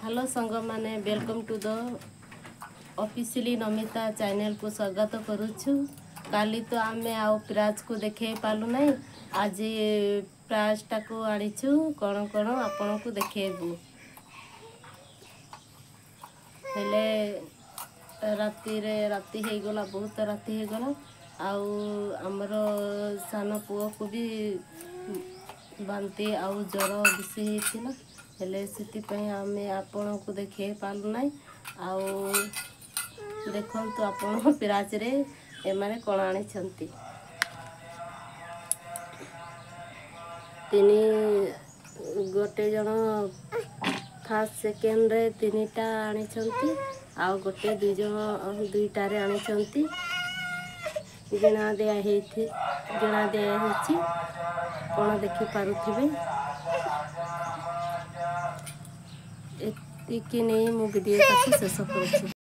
Hello संग माने welcome to the officially Namita channel को स्वागत करुछु। काली तो आमे आउ प्राज को देखे पालु नहीं, आज प्राज टा को आनिछु कौन कौन आपण को देखेबू। हेले राति हे गला, बहुत राति हे गला। आउ हमर सान पुओ को भी बांती आउ ज्वर बेसी हेतिला, हेले सिति आमे आपण को देखे पालु नहीं। आउ देखंतु आपण पिराज रे एमाने कोण आनी छंती। तिनी गोटे जन फर्स्ट सेकेंड रे तीनिटा आनी छंती, आउ गोटे दुईटा रे आनी छंती। गिणा दिया हेछि कोण देखि पारुथिबे। एतिकी नहीं मु वीडियो को शेष करूछु।